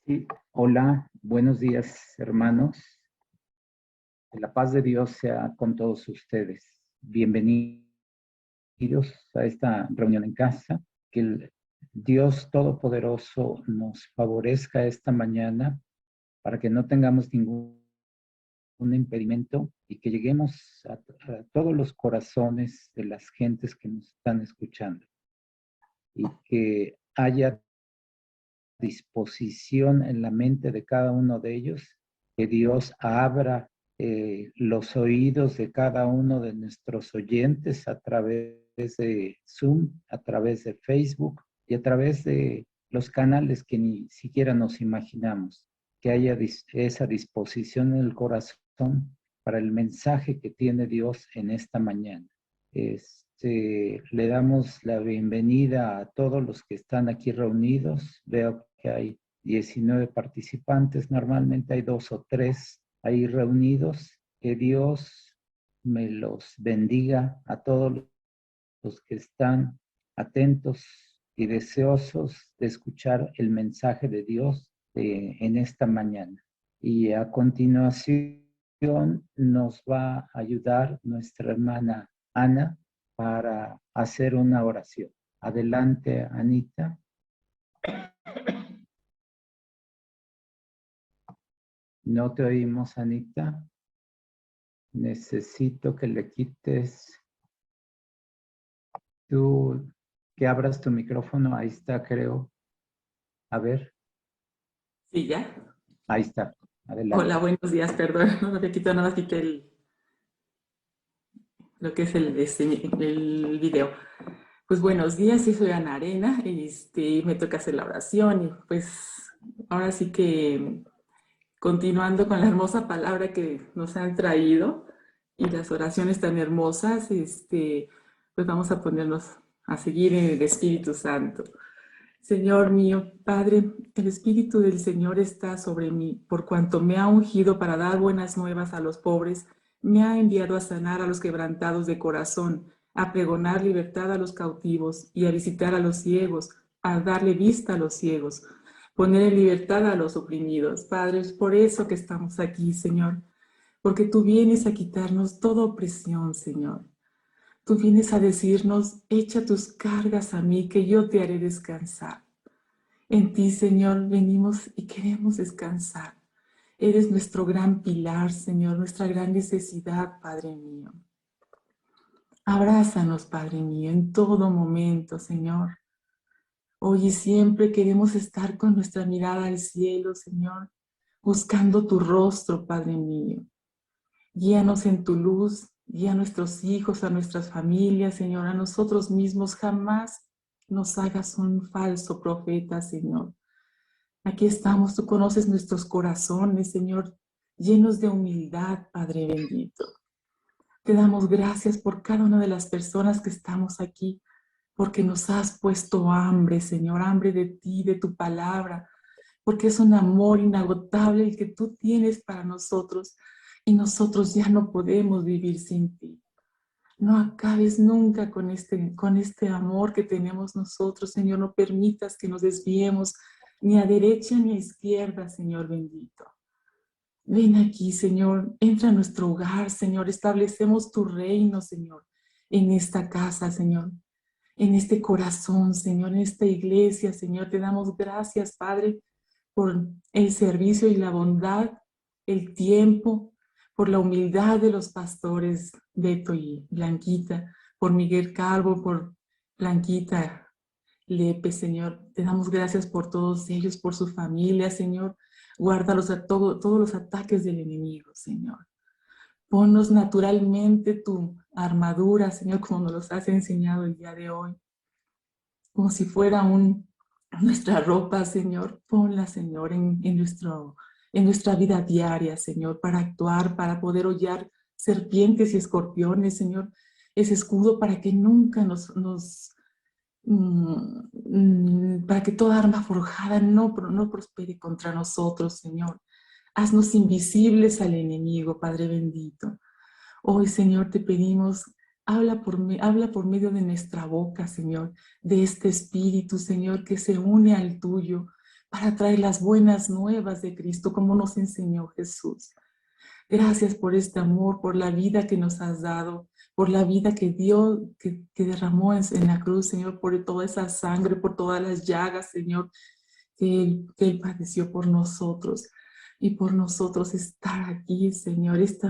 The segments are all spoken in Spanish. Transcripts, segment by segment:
Sí, hola, buenos días, hermanos. Que la paz de Dios sea con todos ustedes. Bienvenidos a esta reunión en casa. Que el Dios Todopoderoso nos favorezca esta mañana para que no tengamos ningún impedimento y que lleguemos a todos los corazones de las gentes que nos están escuchando y que haya disposición en la mente de cada uno de ellos, que Dios abra los oídos de cada uno de nuestros oyentes a través de Zoom, a través de Facebook y a través de los canales que ni siquiera nos imaginamos, que haya esa disposición en el corazón para el mensaje que tiene Dios en esta mañana. Le damos la bienvenida a todos los que están aquí reunidos. Veo que hay 19 participantes, normalmente hay 2 o 3 ahí reunidos. Que Dios me los bendiga a todos los que están atentos y deseosos de escuchar el mensaje de Dios en esta mañana. Y a continuación nos va a ayudar nuestra hermana Ana para hacer una oración. Adelante, Anita. No te oímos, Anita. Necesito que le quites que abras tu micrófono. Ahí está, creo. A ver. Sí, ya. Ahí está. Hola, Adelante. buenos días, perdón, no me había quitado nada, quité lo que es el video. Pues buenos días, sí soy Ana Arena, me toca hacer la oración y pues ahora sí que continuando con la hermosa palabra que nos han traído y las oraciones tan hermosas, pues vamos a ponernos a seguir en el Espíritu Santo. Señor mío, Padre, el Espíritu del Señor está sobre mí, por cuanto me ha ungido para dar buenas nuevas a los pobres, me ha enviado a sanar a los quebrantados de corazón, a pregonar libertad a los cautivos y a visitar a los ciegos, a darle vista a los ciegos, poner en libertad a los oprimidos. Padre, es por eso que estamos aquí, Señor, porque tú vienes a quitarnos toda opresión, Señor. Tú vienes a decirnos, echa tus cargas a mí, que yo te haré descansar. En ti, Señor, venimos y queremos descansar. Eres nuestro gran pilar, Señor, nuestra gran necesidad, Padre mío. Abrázanos, Padre mío, en todo momento, Señor. Hoy y siempre queremos estar con nuestra mirada al cielo, Señor, buscando tu rostro, Padre mío. Guíanos en tu luz, guía a nuestros hijos, a nuestras familias, Señor, a nosotros mismos. Jamás nos hagas un falso profeta, Señor. Aquí estamos, tú conoces nuestros corazones, Señor, llenos de humildad, Padre bendito. Te damos gracias por cada una de las personas que estamos aquí, porque nos has puesto hambre, Señor, hambre de ti, de tu palabra, porque es un amor inagotable el que tú tienes para nosotros y nosotros ya no podemos vivir sin ti. No acabes nunca con este amor que tenemos nosotros, Señor. No permitas que nos desviemos ni a derecha ni a izquierda, Señor bendito. Ven aquí, Señor. Entra a nuestro hogar, Señor. Establecemos tu reino, Señor, en esta casa, Señor. En este corazón, Señor, en esta iglesia, Señor. Te damos gracias, Padre, por el servicio y la bondad, el tiempo, por la humildad de los pastores Beto y Blanquita, por Miguel Calvo, por Blanquita Lepe, Señor. Te damos gracias por todos ellos, por su familia, Señor. Guárdalos a todos los ataques del enemigo, Señor. Ponnos naturalmente tu armadura, Señor, como nos los has enseñado el día de hoy. Como si fuera nuestra ropa, Señor. Ponla, Señor, en nuestra vida diaria, Señor, para actuar, para poder hollar serpientes y escorpiones, Señor. Ese escudo para que nunca para que toda arma forjada no prospere contra nosotros, Señor. Haznos invisibles al enemigo, Padre bendito. Hoy, Señor, te pedimos, habla por medio de nuestra boca, Señor, de este espíritu, Señor, que se une al tuyo, para traer las buenas nuevas de Cristo, como nos enseñó Jesús. Gracias por este amor, por la vida que nos has dado, por la vida que dio, que derramó en la cruz, Señor, por toda esa sangre, por todas las llagas, Señor, que Él padeció por nosotros. Y por nosotros estar aquí, Señor, esto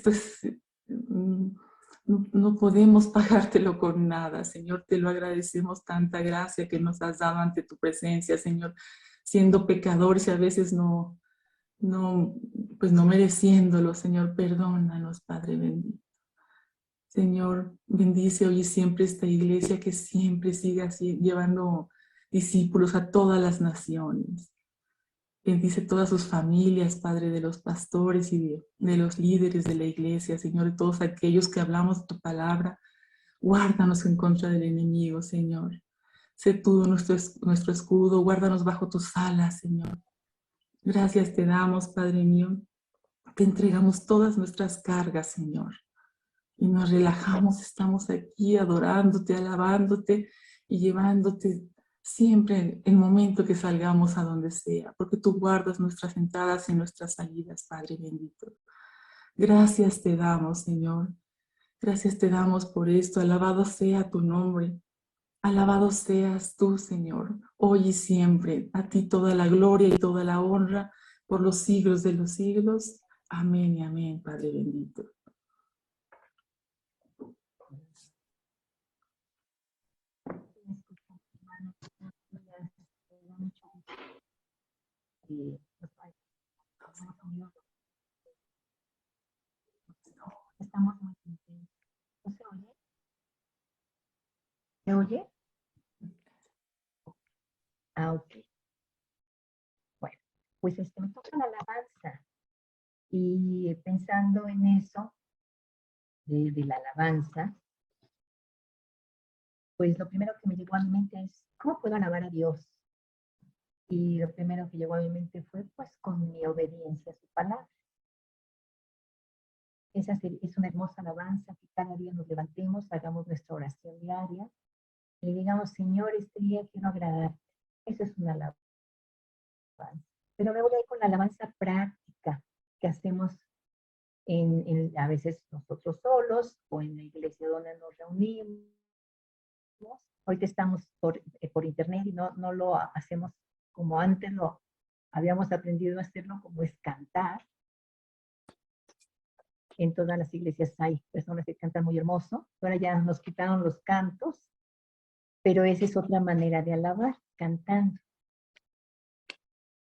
es, no podemos pagártelo con nada, Señor, te lo agradecemos, tanta gracia que nos has dado ante tu presencia, Señor, siendo pecadores y a veces pues no mereciéndolo, Señor, perdónanos, Padre bendito. Señor, bendice hoy y siempre esta iglesia, que siempre siga así, llevando discípulos a todas las naciones. Bendice todas sus familias, Padre, de los pastores y de los líderes de la iglesia, Señor, de todos aquellos que hablamos tu palabra. Guárdanos en contra del enemigo, Señor. Sé tú nuestro escudo, guárdanos bajo tus alas, Señor. Gracias te damos, Padre mío. Te entregamos todas nuestras cargas, Señor. Y nos relajamos, estamos aquí adorándote, alabándote y llevándote siempre en el momento que salgamos a donde sea, porque tú guardas nuestras entradas y nuestras salidas, Padre bendito. Gracias te damos, Señor. Gracias te damos por esto. Alabado sea tu nombre. Alabado seas tú, Señor, hoy y siempre. A ti toda la gloria y toda la honra por los siglos de los siglos. Amén y amén, Padre bendito. Estamos muy contentos. ¿No se oye? ¿Se oye? Ah, ok. Bueno, pues me toca la alabanza. Y pensando en eso, de la alabanza, pues lo primero que me llegó a mi mente es, ¿cómo puedo alabar a Dios? Y lo primero que llegó a mi mente fue, pues, con mi obediencia a su palabra. Esa es una hermosa alabanza, que cada día nos levantemos, hagamos nuestra oración diaria, y le digamos, Señor, este día quiero agradarte. Esa es una alabanza. Pero me voy a ir con la alabanza práctica que hacemos a veces nosotros solos o en la iglesia donde nos reunimos. Ahorita estamos por internet y no lo hacemos como antes lo habíamos aprendido a hacerlo, como es cantar. En todas las iglesias hay personas que cantan muy hermoso. Ahora ya nos quitaron los cantos, pero esa es otra manera de alabar, cantando.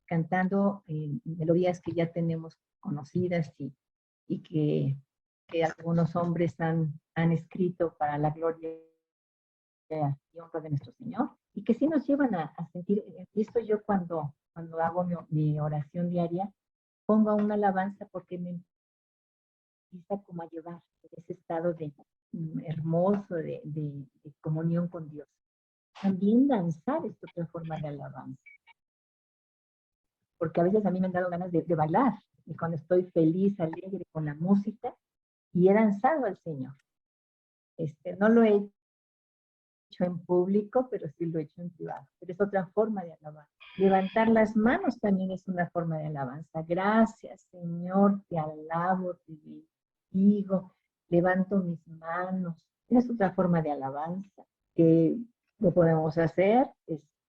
Cantando melodías que ya tenemos conocidas y que algunos hombres han escrito para la gloria y honra de nuestro Señor, y que sí nos llevan a sentir, esto yo cuando hago mi oración diaria, pongo una alabanza porque me empieza como a llevar ese estado de hermoso de comunión con Dios. También danzar es otra forma de alabanza, porque a veces a mí me han dado ganas de bailar, y cuando estoy feliz, alegre con la música, y he danzado al Señor. No lo he hecho en público, pero sí lo he hecho en privado. Pero es otra forma de alabar. Levantar las manos también es una forma de alabanza. Gracias, Señor, te alabo, te bendigo, levanto mis manos. Es otra forma de alabanza que lo podemos hacer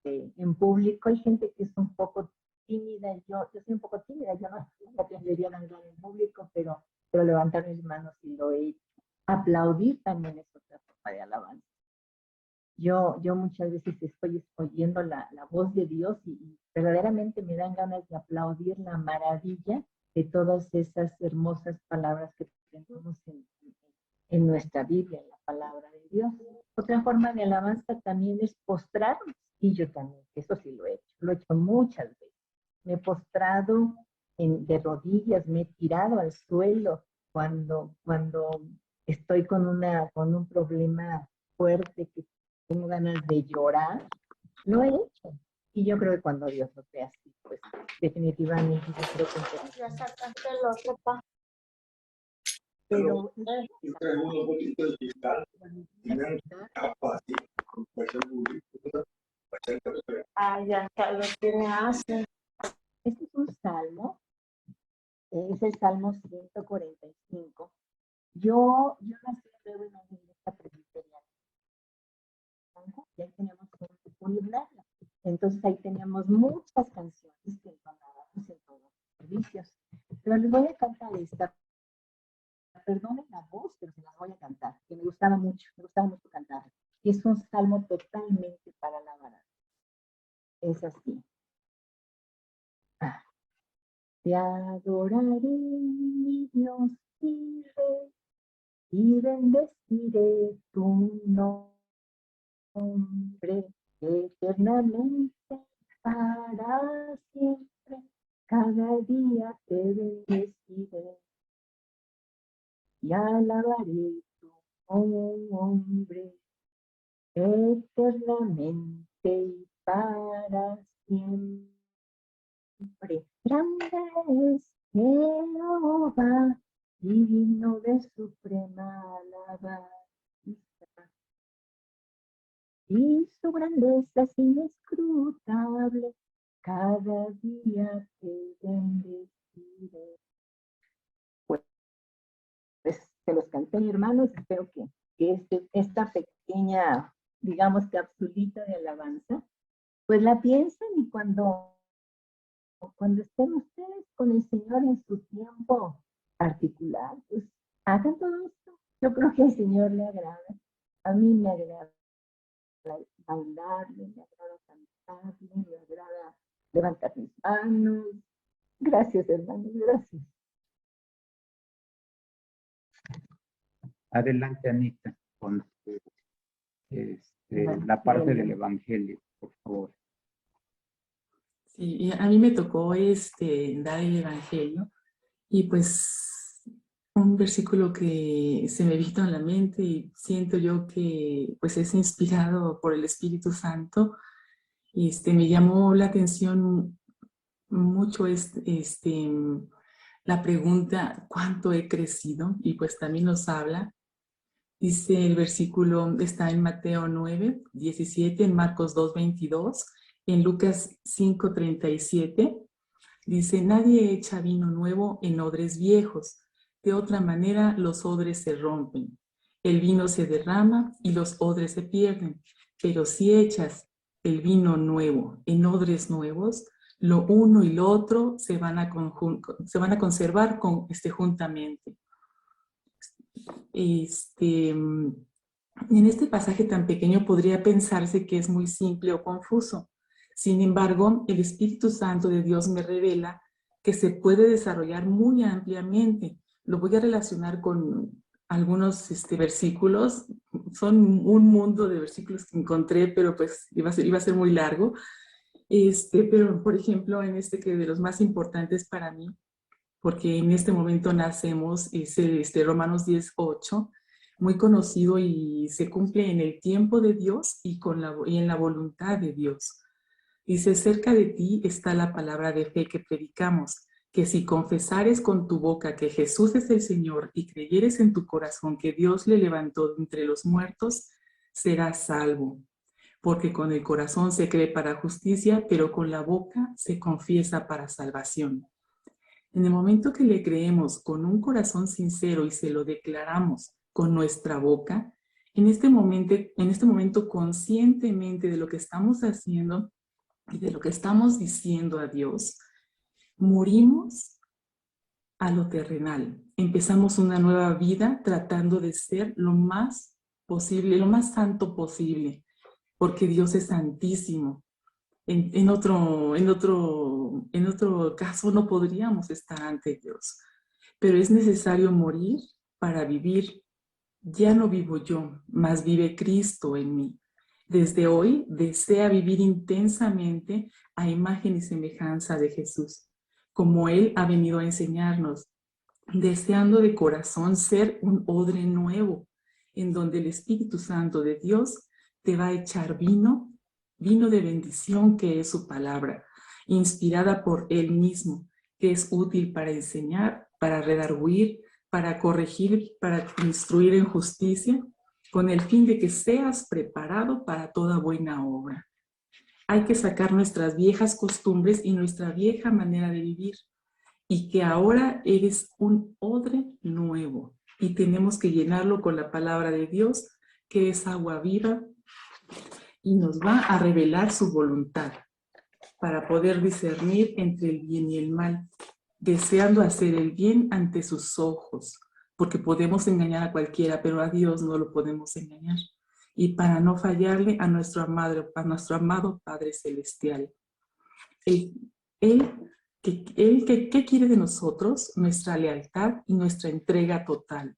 en público. Hay gente que es un poco tímida. Yo soy un poco tímida, yo no aprendería a hablar en público, pero levantar mis manos sí lo he hecho. Aplaudir también es otra forma de alabanza. Yo muchas veces estoy oyendo la voz de Dios y verdaderamente me dan ganas de aplaudir la maravilla de todas esas hermosas palabras que tenemos en nuestra Biblia, en la palabra de Dios. Otra forma de alabanza también es postrarnos, y yo también, eso sí lo he hecho muchas veces. Me he postrado de rodillas, me he tirado al suelo cuando estoy con un problema fuerte que tengo ganas de llorar, lo he hecho. Y yo creo que cuando Dios lo ve así, pues definitivamente yo creo que ya sacaste el otro pa. Pero Ah, ya, lo tiene Ashley. Este es un salmo, es el Salmo 145. Yo nací luego en una iglesia presbiteriana. Y ahí teníamos un himnario. Entonces ahí teníamos muchas canciones que entonábamos en todos los servicios. Pero les voy a cantar esta. Perdonen la voz, pero se las voy a cantar, que me gustaba mucho cantar. Y es un salmo totalmente para alabar. Es así. Te adoraré, mi Dios y Rey, y bendeciré tu nombre eternamente para siempre. Cada día te bendeciré y alabaré tu nombre eternamente y para siempre. Grande es Jehová, digno de suprema alabanza. Y su grandeza es inescrutable, cada día te bendeciré. Pues se los canté, hermanos, espero que esta pequeña, digamos, capsulita de alabanza, pues la piensen y cuando estén ustedes con el Señor en su tiempo particular, pues hagan todo esto. Yo creo que al Señor le agrada. A mí me agrada bailarle, me agrada cantarle, me agrada levantar mis manos. Gracias, hermanos, gracias. Adelante, Anita, con la parte del Evangelio, por favor. Sí, y a mí me tocó dar el Evangelio y pues un versículo que se me vino a la mente y siento yo que pues es inspirado por el Espíritu Santo. Me llamó la atención mucho la pregunta, ¿cuánto he crecido? Y pues también nos habla. Dice el versículo, está en Mateo 9, 17, en Marcos 2, 22, en Lucas 5, 37. Dice, nadie echa vino nuevo en odres viejos. De otra manera, los odres se rompen. El vino se derrama y los odres se pierden. Pero si echas el vino nuevo en odres nuevos, lo uno y lo otro se van a conservar juntamente. En este pasaje tan pequeño podría pensarse que es muy simple o confuso. Sin embargo, el Espíritu Santo de Dios me revela que se puede desarrollar muy ampliamente. Lo voy a relacionar con algunos versículos. Son un mundo de versículos que encontré, pero pues iba a ser muy largo. Pero, por ejemplo, que de los más importantes para mí, porque en este momento nacemos, es Romanos 10:8, muy conocido y se cumple en el tiempo de Dios y en la voluntad de Dios. Dice, cerca de ti está la palabra de fe que predicamos, que si confesares con tu boca que Jesús es el Señor y creyeres en tu corazón que Dios le levantó de entre los muertos, serás salvo. Porque con el corazón se cree para justicia, pero con la boca se confiesa para salvación. En el momento que le creemos con un corazón sincero y se lo declaramos con nuestra boca, en este momento conscientemente de lo que estamos haciendo y de lo que estamos diciendo a Dios, morimos a lo terrenal. Empezamos una nueva vida tratando de ser lo más posible, lo más santo posible, porque Dios es santísimo. En otro caso no podríamos estar ante Dios, pero es necesario morir para vivir. Ya no vivo yo, mas vive Cristo en mí. Desde hoy desea vivir intensamente a imagen y semejanza de Jesús, como Él ha venido a enseñarnos, deseando de corazón ser un odre nuevo, en donde el Espíritu Santo de Dios te va a echar vino de bendición que es su palabra, inspirada por Él mismo, que es útil para enseñar, para redarguir, para corregir, para instruir en justicia, con el fin de que seas preparado para toda buena obra. Hay que sacar nuestras viejas costumbres y nuestra vieja manera de vivir. Y que ahora eres un odre nuevo. Y tenemos que llenarlo con la palabra de Dios, que es agua viva, y nos va a revelar su voluntad para poder discernir entre el bien y el mal, deseando hacer el bien ante sus ojos, porque podemos engañar a cualquiera, pero a Dios no lo podemos engañar. Y para no fallarle a nuestro amado Padre Celestial. ¿Qué quiere de nosotros? Nuestra lealtad y nuestra entrega total.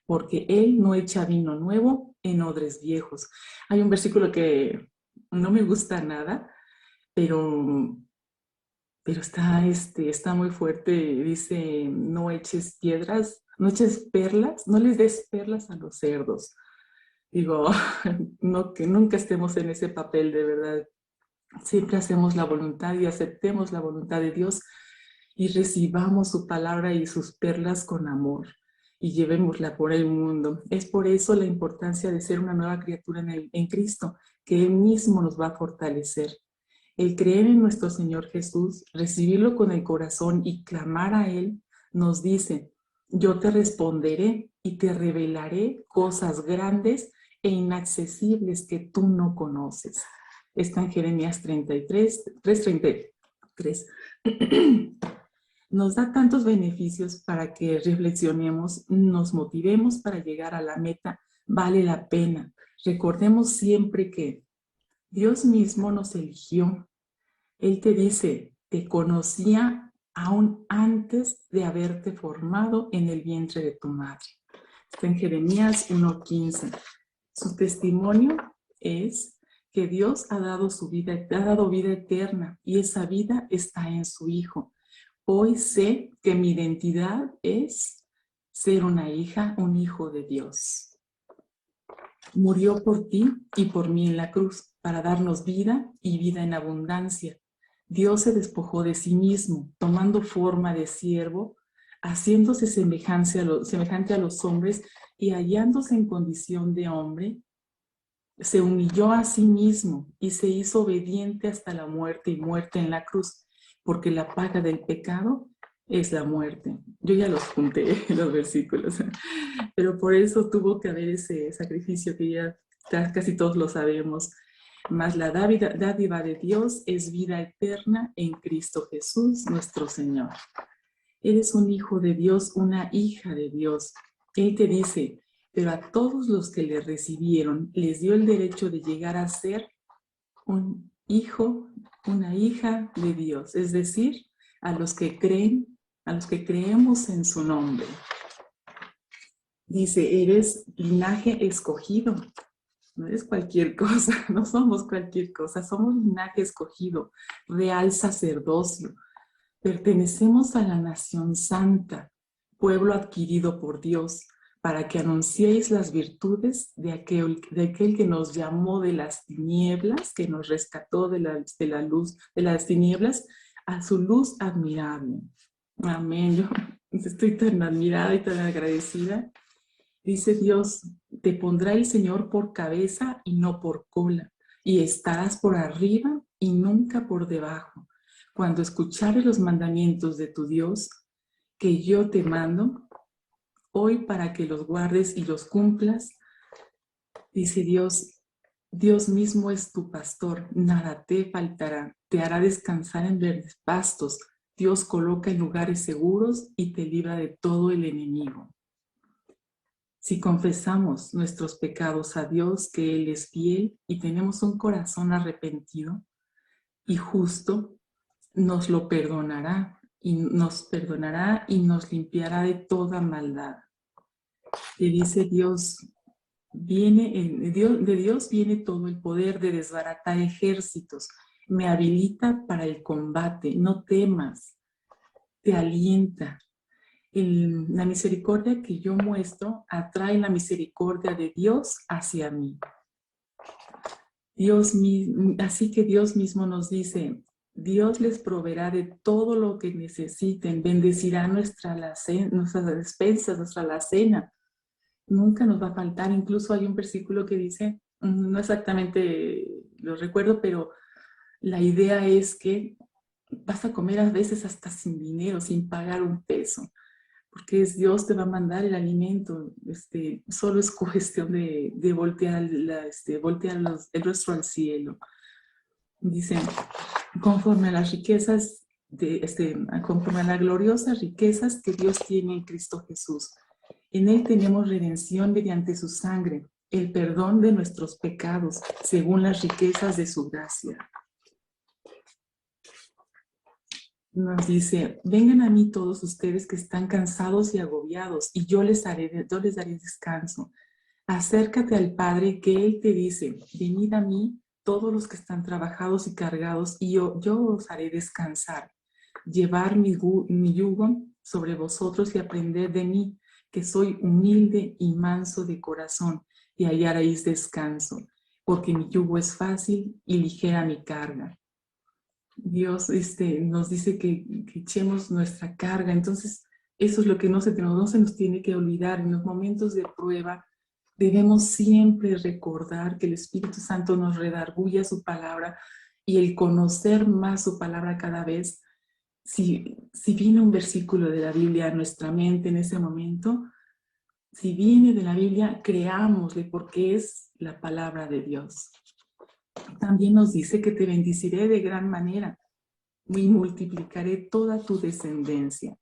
Porque Él no echa vino nuevo en odres viejos. Hay un versículo que no me gusta nada, pero está muy fuerte. Dice, no eches piedras, no eches perlas, no les des perlas a los cerdos. Digo, no, que nunca estemos en ese papel, de verdad. Siempre hacemos la voluntad y aceptemos la voluntad de Dios y recibamos su palabra y sus perlas con amor y llevémosla por el mundo. Es por eso la importancia de ser una nueva criatura en Cristo, que Él mismo nos va a fortalecer. El creer en nuestro Señor Jesús, recibirlo con el corazón y clamar a Él, nos dice, yo te responderé y te revelaré cosas grandes e inaccesibles que tú no conoces. Está en Jeremías 3:33. Nos da tantos beneficios para que reflexionemos, nos motivemos para llegar a la meta. Vale la pena. Recordemos siempre que Dios mismo nos eligió. Él te dice, te conocía aún antes de haberte formado en el vientre de tu madre. Está en Jeremías 1:15. Su testimonio es que Dios ha dado vida eterna y esa vida está en su Hijo. Hoy sé que mi identidad es ser una hija, un hijo de Dios. Murió por ti y por mí en la cruz para darnos vida y vida en abundancia. Dios se despojó de sí mismo, tomando forma de siervo, haciéndose semejante a los hombres y hallándose en condición de hombre, se humilló a sí mismo y se hizo obediente hasta la muerte y muerte en la cruz, porque la paga del pecado es la muerte. Yo ya los junté, los versículos, pero por eso tuvo que haber ese sacrificio que ya casi todos lo sabemos. Mas la dádiva de Dios es vida eterna en Cristo Jesús, nuestro Señor. Eres un hijo de Dios, una hija de Dios. Él te dice, pero a todos los que le recibieron, les dio el derecho de llegar a ser un hijo, una hija de Dios. Es decir, a los que creen, a los que creemos en su nombre. Dice, eres linaje escogido. No eres cualquier cosa, no somos cualquier cosa, somos linaje escogido, real sacerdocio. Pertenecemos a la nación santa, pueblo adquirido por Dios, para que anunciéis las virtudes de aquel que nos llamó de las tinieblas, que nos rescató de la luz, de las tinieblas, a su luz admirable. Amén. Yo estoy tan admirada y tan agradecida. Dice Dios, te pondrá el Señor por cabeza y no por cola, y estarás por arriba y nunca por debajo. Cuando escuchares los mandamientos de tu Dios, que yo te mando, hoy para que los guardes y los cumplas, dice Dios, Dios mismo es tu pastor, nada te faltará, te hará descansar en verdes pastos, Dios coloca en lugares seguros y te libra de todo el enemigo. Si confesamos nuestros pecados a Dios, que Él es fiel y tenemos un corazón arrepentido y justo, nos lo perdonará y nos limpiará de toda maldad. Le dice Dios, de Dios viene todo el poder de desbaratar ejércitos, me habilita para el combate, no temas, te alienta. La misericordia que yo muestro atrae la misericordia de Dios hacia mí. Así que Dios mismo nos dice, Dios les proveerá de todo lo que necesiten, bendecirá nuestras despensas, nuestra alacena. Nunca nos va a faltar. Incluso hay un versículo que dice, no exactamente lo recuerdo, pero La idea es que vas a comer a veces hasta sin dinero, sin pagar un peso, porque es Dios te va a mandar el alimento. Solo es cuestión de voltear, el rostro al cielo. Dicen, conforme a las riquezas, conforme a las gloriosas riquezas que Dios tiene en Cristo Jesús. En Él tenemos redención mediante su sangre, el perdón de nuestros pecados, según las riquezas de su gracia. Nos dice, vengan a mí todos ustedes que están cansados y agobiados, y yo les daré descanso. Acércate al Padre, que Él te dice, venid a mí todos los que están trabajados y cargados, y yo os haré descansar. Llevar mi yugo sobre vosotros y aprender de mí, que soy humilde y manso de corazón, y hallaréis descanso, porque mi yugo es fácil y ligera mi carga. Dios nos dice que echemos nuestra carga. Entonces eso es lo que no se nos tiene que olvidar. En los momentos de prueba debemos siempre recordar que el Espíritu Santo nos redarguya su palabra, y el conocer más su palabra cada vez. Si viene un versículo de la Biblia a nuestra mente en ese momento, si viene de la Biblia, creámosle, porque es la palabra de Dios. También nos dice que te bendeciré de gran manera y multiplicaré toda tu descendencia.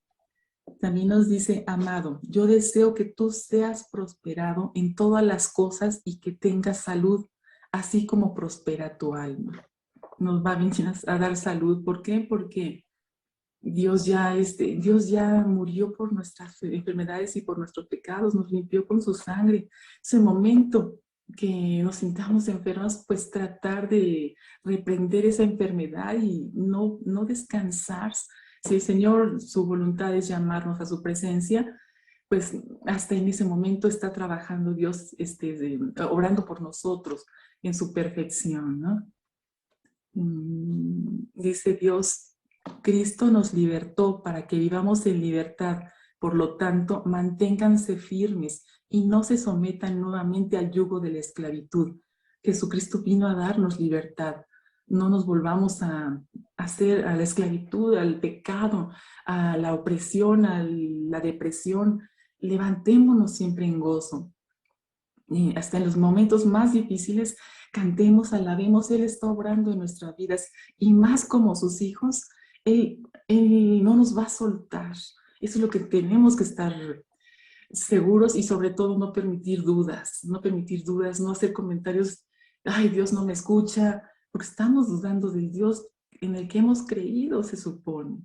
También nos dice, amado, yo deseo que tú seas prosperado en todas las cosas y que tengas salud, así como prospera tu alma. Nos va a dar salud. ¿Por qué? Porque Dios ya murió por nuestras enfermedades y por nuestros pecados, nos limpió con su sangre. Ese momento que nos sintamos enfermos, pues tratar de reprender esa enfermedad y no descansar. Si el Señor, su voluntad es llamarnos a su presencia, pues hasta en ese momento está trabajando Dios, obrando por nosotros en su perfección, ¿no? Dice Dios, Cristo nos libertó para que vivamos en libertad. Por lo tanto, manténganse firmes y no se sometan nuevamente al yugo de la esclavitud. Jesucristo vino a darnos libertad. No nos volvamos a la esclavitud, al pecado, a la opresión, a la depresión. Levantémonos siempre en gozo. Y hasta en los momentos más difíciles, cantemos, alabemos. Él está obrando en nuestras vidas, y más como sus hijos, Él no nos va a soltar. Eso es lo que tenemos que estar seguros, y sobre todo no permitir dudas, no hacer comentarios, ay, Dios no me escucha, porque estamos dudando del Dios en el que hemos creído, se supone.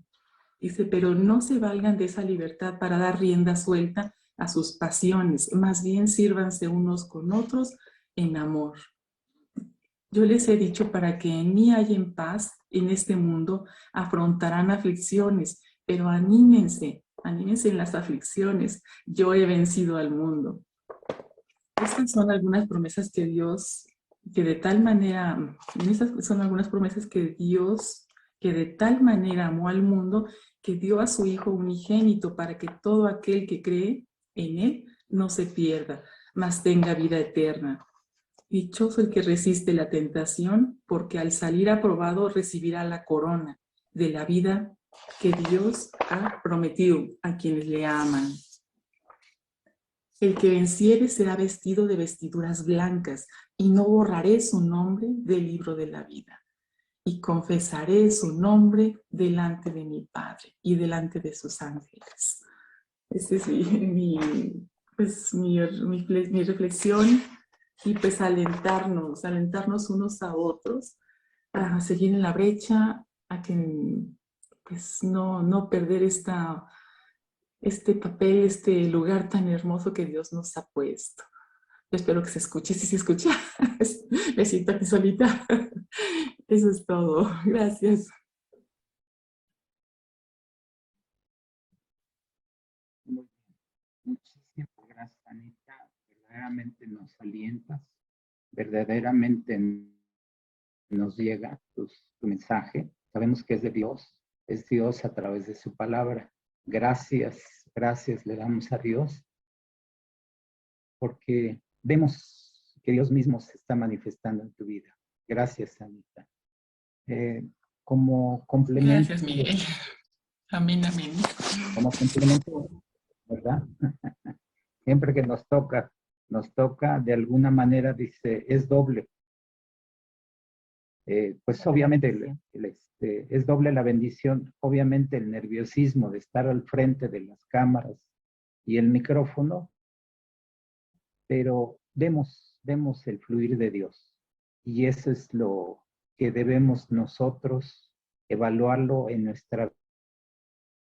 Dice, pero no se valgan de esa libertad para dar rienda suelta a sus pasiones, más bien sírvanse unos con otros en amor. Yo les he dicho, para que en mí hayan paz en este mundo, afrontarán aflicciones, pero anímense en las aflicciones. Yo he vencido al mundo. Estas son algunas promesas que Dios, que de tal manera, estas son algunas promesas que Dios, que de tal manera amó al mundo, que dio a su Hijo unigénito, para que todo aquel que cree en Él no se pierda, mas tenga vida eterna. Dichoso el que resiste la tentación, porque al salir aprobado recibirá la corona de la vida que Dios ha prometido a quienes le aman. El que venciere será vestido de vestiduras blancas, y no borraré su nombre del libro de la vida. Y confesaré su nombre delante de mi Padre y delante de sus ángeles. Esa es mi reflexión. Y pues alentarnos unos a otros, a seguir en la brecha, a que pues no perder este papel, este lugar tan hermoso que Dios nos ha puesto. Yo espero que se escuche. Si se escucha, me siento aquí solita. Eso es todo. Gracias. Muy bien. Muchísimas gracias, Anita. Verdaderamente nos alientas, verdaderamente nos llega tu mensaje. Sabemos que es Dios a través de su palabra. Gracias le damos a Dios, porque vemos que Dios mismo se está manifestando en tu vida. Gracias, Anita. como complemento. Gracias, Miguel. Amén, amén. Como complemento, ¿verdad? Siempre que nos toca de alguna manera, dice, es doble. Pues obviamente es doble la bendición, obviamente el nerviosismo de estar al frente de las cámaras y el micrófono, pero vemos el fluir de Dios. Y eso es lo que debemos nosotros evaluarlo en nuestra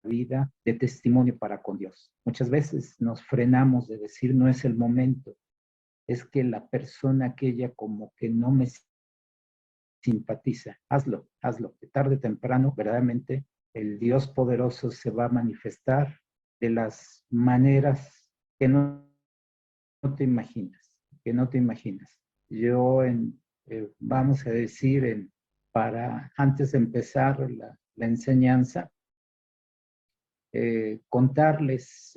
vida de testimonio para con Dios. Muchas veces nos frenamos de decir, no es el momento, es que la persona aquella como que no me simpatiza. Hazlo, que tarde o temprano, verdaderamente, el Dios poderoso se va a manifestar de las maneras que no te imaginas, Yo, vamos a decir, para antes de empezar la enseñanza, contarles,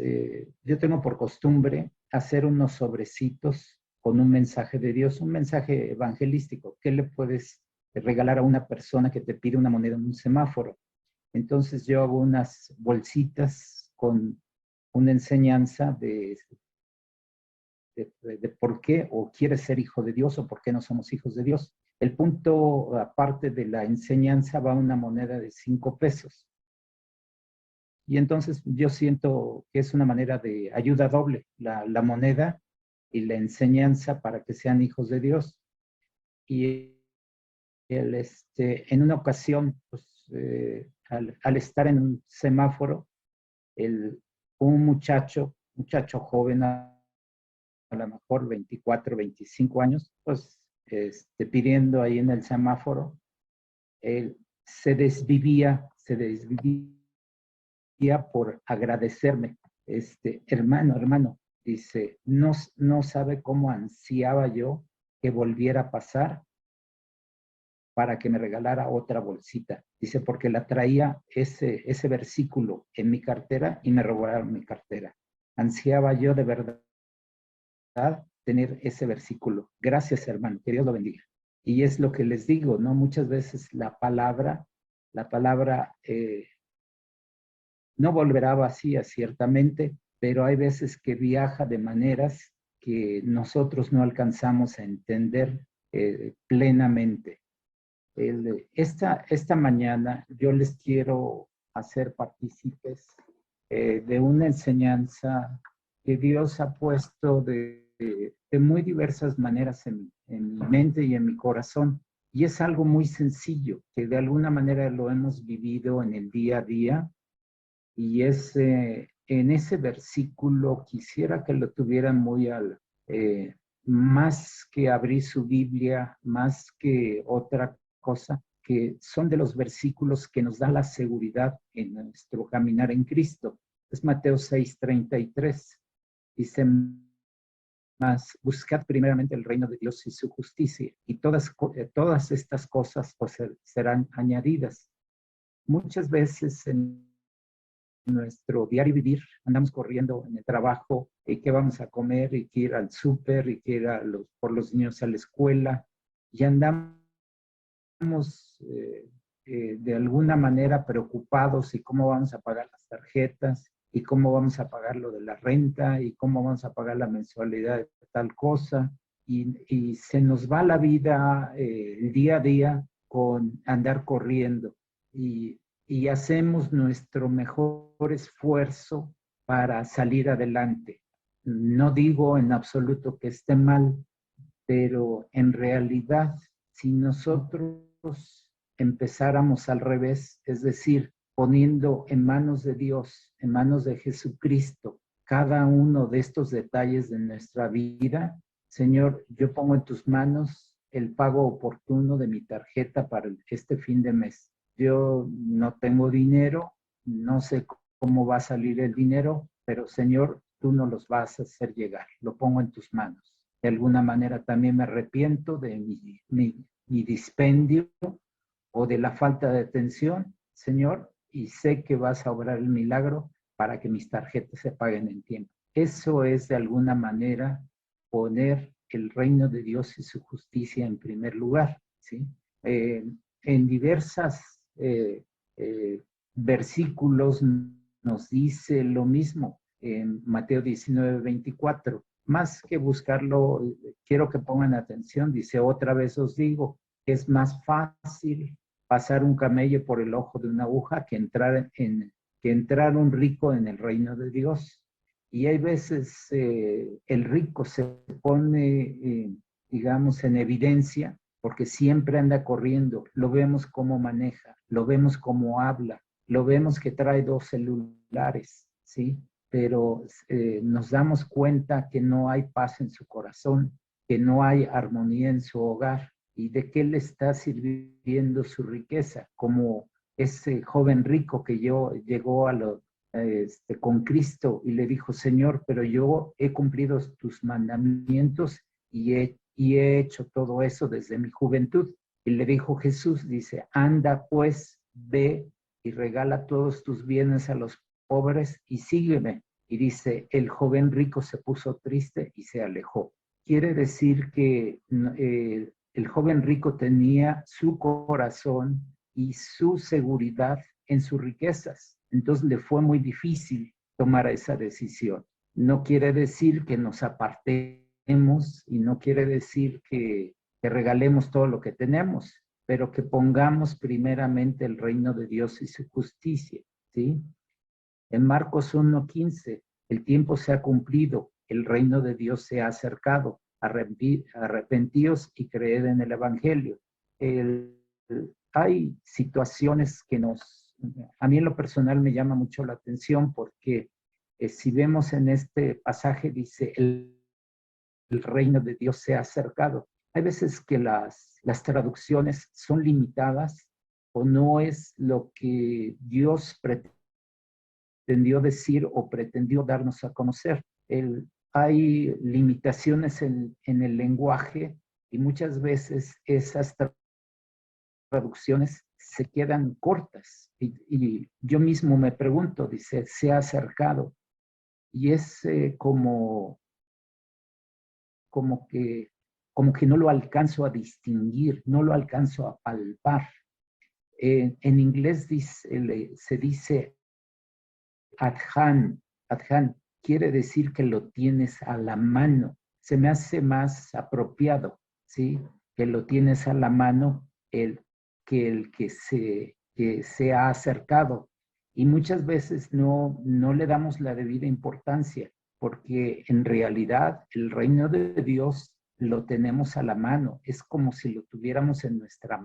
yo tengo por costumbre hacer unos sobrecitos con un mensaje de Dios, un mensaje evangelístico. ¿Qué le puedes regalar a una persona que te pide una moneda en un semáforo? Entonces yo hago unas bolsitas con una enseñanza de por qué o quieres ser hijo de Dios o por qué no somos hijos de Dios. El punto, aparte de la enseñanza, va una moneda de 5 pesos. Y entonces yo siento que es una manera de ayuda doble, la moneda y la enseñanza para que sean hijos de Dios. Y en una ocasión, pues, al estar en un semáforo, un muchacho joven, a lo mejor 24, 25 años, pues pidiendo ahí en el semáforo, él se desvivía por agradecerme. Hermano, dice, no sabe cómo ansiaba yo que volviera a pasar para que me regalara otra bolsita. Dice, porque la traía ese versículo en mi cartera y me robaron mi cartera. Ansiaba yo de verdad tener ese versículo. Gracias, hermano, que Dios lo bendiga. Y es lo que les digo, ¿no? Muchas veces la palabra no volverá vacía, ciertamente, pero hay veces que viaja de maneras que nosotros no alcanzamos a entender plenamente. Esta mañana yo les quiero hacer partícipes de una enseñanza que Dios ha puesto de muy diversas maneras en mi mente y en mi corazón. Y es algo muy sencillo, que de alguna manera lo hemos vivido en el día a día. Y en ese versículo quisiera que lo tuvieran muy más que abrir su Biblia, más que otra cosa, que son de los versículos que nos dan la seguridad en nuestro caminar en Cristo. Es Mateo 6:33. Dice, más buscad primeramente el reino de Dios y su justicia, y todas estas cosas pues, serán añadidas. Muchas veces en nuestro diario vivir andamos corriendo en el trabajo, y qué vamos a comer, y que ir al súper, y que ir por los niños a la escuela, y andamos de alguna manera preocupados y cómo vamos a pagar las tarjetas, y cómo vamos a pagar lo de la renta, y cómo vamos a pagar la mensualidad de tal cosa, y se nos va la vida el día a día con andar corriendo, y hacemos nuestro mejor esfuerzo para salir adelante. No digo en absoluto que esté mal, pero en realidad, si nosotros empezáramos al revés, es decir, poniendo en manos de Dios, en manos de Jesucristo, cada uno de estos detalles de nuestra vida, Señor, yo pongo en tus manos el pago oportuno de mi tarjeta para este fin de mes. Yo no tengo dinero, no sé cómo va a salir el dinero, pero Señor, tú nos los vas a hacer llegar. Lo pongo en tus manos. De alguna manera también me arrepiento de mi dispendio o de la falta de atención, Señor, y sé que vas a obrar el milagro para que mis tarjetas se paguen en tiempo. Eso es de alguna manera poner el reino de Dios y su justicia en primer lugar, ¿sí? en diversas versículos nos dice lo mismo. En Mateo 19:24. Más que buscarlo, quiero que pongan atención. Dice, otra vez os digo, que es más fácil pasar un camello por el ojo de una aguja que entrar un rico en el reino de Dios. Y hay veces el rico se pone, digamos, en evidencia porque siempre anda corriendo. Lo vemos cómo maneja, lo vemos cómo habla, lo vemos que trae 2 celulares, ¿sí? Pero nos damos cuenta que no hay paz en su corazón, que no hay armonía en su hogar. ¿Y de qué le está sirviendo su riqueza? Como ese joven rico que llegó con Cristo y le dijo, Señor, pero yo he cumplido tus mandamientos y he hecho todo eso desde mi juventud. Y le dijo Jesús, dice, anda pues, ve y regala todos tus bienes a los pobres y sígueme. Y dice, el joven rico se puso triste y se alejó. Quiere decir que el joven rico tenía su corazón y su seguridad en sus riquezas. Entonces le fue muy difícil tomar esa decisión. No quiere decir que nos apartemos y no quiere decir que regalemos todo lo que tenemos, pero que pongamos primeramente el reino de Dios y su justicia, ¿sí? En Marcos 1:15, el tiempo se ha cumplido, el reino de Dios se ha acercado, arrepentíos y creed en el Evangelio. Hay situaciones que a mí en lo personal me llama mucho la atención porque si vemos en este pasaje dice, el reino de Dios se ha acercado. Hay veces que las traducciones son limitadas o no es lo que Dios pretendió decir o pretendió darnos a conocer. Hay limitaciones en el lenguaje y muchas veces esas traducciones se quedan cortas. Y yo mismo me pregunto, dice, se ha acercado. Y es como que no lo alcanzo a distinguir, no lo alcanzo a palpar. En inglés se dice adhan quiere decir que lo tienes a la mano. Se me hace más apropiado, ¿sí? Que lo tienes a la mano que se ha acercado. Y muchas veces no le damos la debida importancia, porque en realidad el reino de Dios lo tenemos a la mano. Es como si lo tuviéramos en nuestra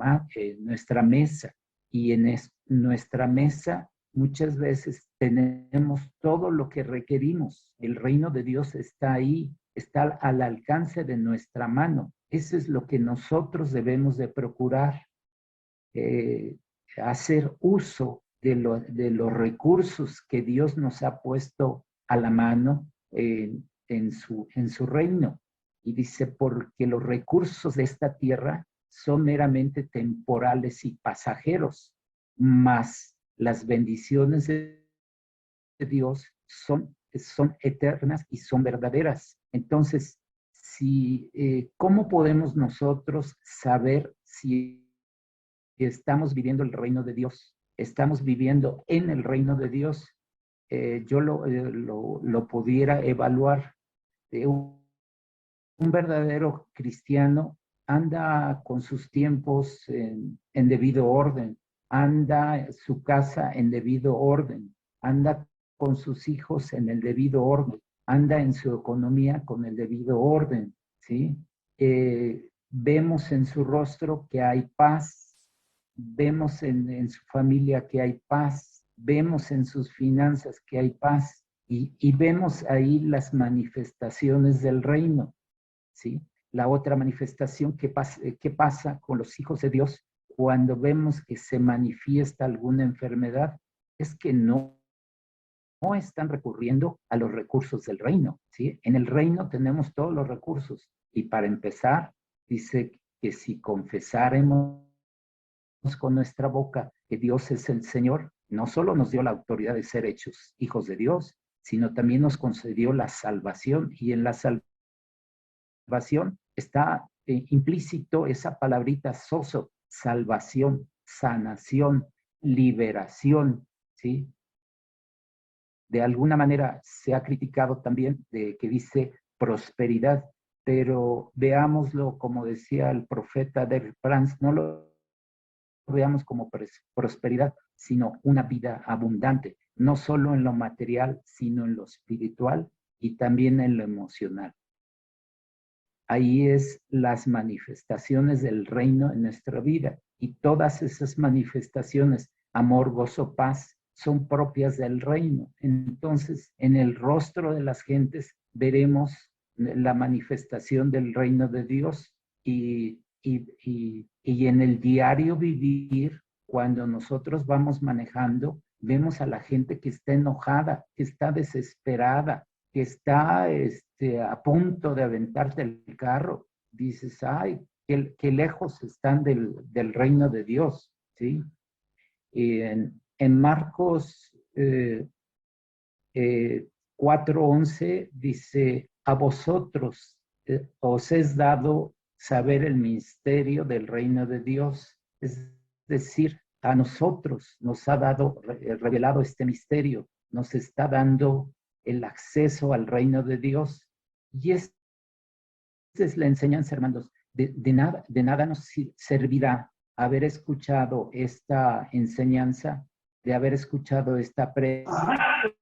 mesa. Y en nuestra mesa muchas veces tenemos todo lo que requerimos. El reino de Dios está ahí, está al alcance de nuestra mano. Eso es lo que nosotros debemos de procurar, hacer uso de los recursos que Dios nos ha puesto a la mano en su reino. Y dice, porque los recursos de esta tierra son meramente temporales y pasajeros, mas las bendiciones de Dios son eternas y son verdaderas. Entonces, ¿cómo podemos nosotros saber si estamos viviendo el reino de Dios? ¿Estamos viviendo en el reino de Dios? Yo lo pudiera evaluar. Un verdadero cristiano anda con sus tiempos en debido orden, anda su casa en debido orden, anda con sus hijos en el debido orden, anda en su economía con el debido orden, ¿sí? Vemos en su rostro que hay paz, vemos en su familia que hay paz, vemos en sus finanzas que hay paz y vemos ahí las manifestaciones del reino, ¿sí? La otra manifestación que pasa con los hijos de Dios cuando vemos que se manifiesta alguna enfermedad es que no están recurriendo a los recursos del reino, ¿sí? En el reino tenemos todos los recursos y para empezar dice que si confesáremos con nuestra boca que Dios es el Señor, no solo nos dio la autoridad de ser hechos hijos de Dios, sino también nos concedió la salvación y en la salvación está implícito esa palabrita sozo, salvación, sanación, liberación, ¿sí? De alguna manera se ha criticado también de que dice prosperidad, pero veámoslo como decía el profeta Derek Prince, no lo veamos como prosperidad, sino una vida abundante, no solo en lo material, sino en lo espiritual y también en lo emocional. Ahí es las manifestaciones del reino en nuestra vida, y todas esas manifestaciones, amor, gozo, paz, son propias del reino. Entonces, en el rostro de las gentes veremos la manifestación del reino de Dios, y en el diario vivir, cuando nosotros vamos manejando, vemos a la gente que está enojada, que está desesperada, que está a punto de aventarte el carro. Dices, ay, qué lejos están del reino de Dios, ¿sí? Y en Marcos 4:11 dice, a vosotros os es dado saber el misterio del reino de Dios. Es decir, a nosotros nos ha dado, revelado este misterio, nos está dando el acceso al reino de Dios. Y esta es la enseñanza, hermanos. De nada nos servirá haber escuchado esta enseñanza, de haber escuchado esta predicación,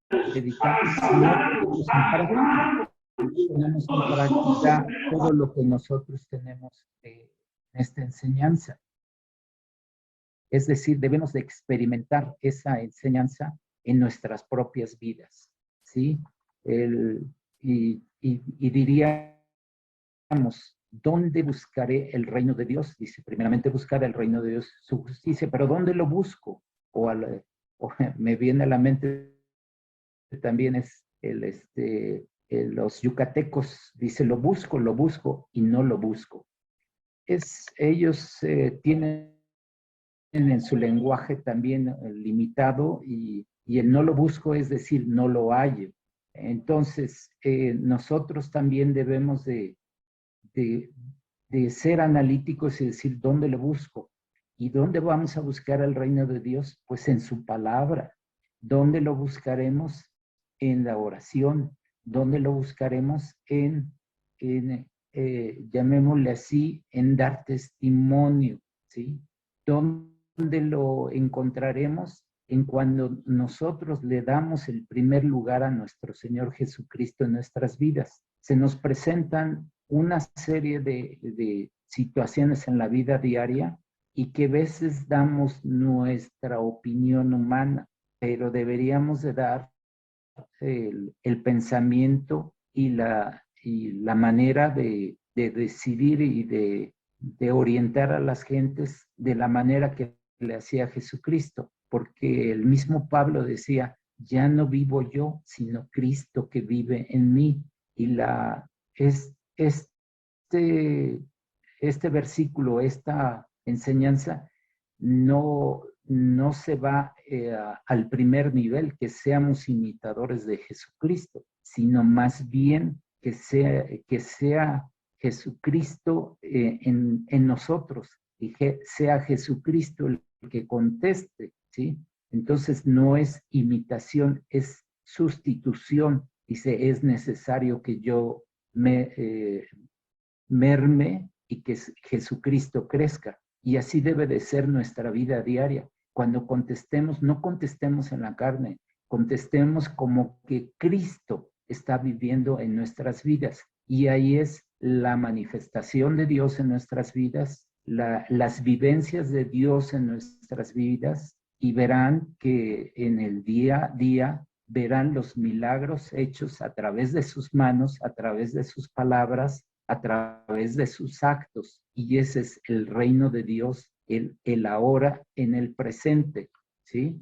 si no tenemos en práctica todo lo que nosotros tenemos en esta enseñanza. Es decir, debemos de experimentar esa enseñanza en nuestras propias vidas, ¿sí? Y diríamos, ¿dónde buscaré el reino de Dios? Dice, primeramente buscar el reino de Dios, su justicia, pero ¿dónde lo busco? O me viene a la mente también es los yucatecos, dice, lo busco y no lo busco. Ellos tienen en su lenguaje también limitado, y el no lo busco es decir, no lo hallo. Entonces, nosotros también debemos de ser analíticos y decir, ¿dónde lo busco? ¿Y dónde vamos a buscar el reino de Dios? Pues en su palabra. ¿Dónde lo buscaremos? En la oración. ¿Dónde lo buscaremos? Llamémosle así, en dar testimonio, ¿sí? ¿Dónde lo encontraremos? En cuando nosotros le damos el primer lugar a nuestro Señor Jesucristo en nuestras vidas. Se nos presentan una serie de situaciones en la vida diaria, y que a veces damos nuestra opinión humana, pero deberíamos de dar el pensamiento y la manera de decidir y de orientar a las gentes de la manera que le hacía Jesucristo, porque el mismo Pablo decía, ya no vivo yo, sino Cristo que vive en mí. Y este versículo, esta enseñanza, no se va al primer nivel, que seamos imitadores de Jesucristo, sino más bien que sea Jesucristo en nosotros, y sea Jesucristo el que conteste, ¿sí? Entonces no es imitación, es sustitución. Dice, es necesario que yo merme y que Jesucristo crezca. Y así debe de ser nuestra vida diaria. Cuando contestemos, no contestemos en la carne, contestemos como que Cristo está viviendo en nuestras vidas. Y ahí es la manifestación de Dios en nuestras vidas, las vivencias de Dios en nuestras vidas, y verán que en el día a día verán los milagros hechos a través de sus manos, a través de sus palabras, a través de sus actos. Y ese es el reino de Dios, el ahora en el presente, ¿sí?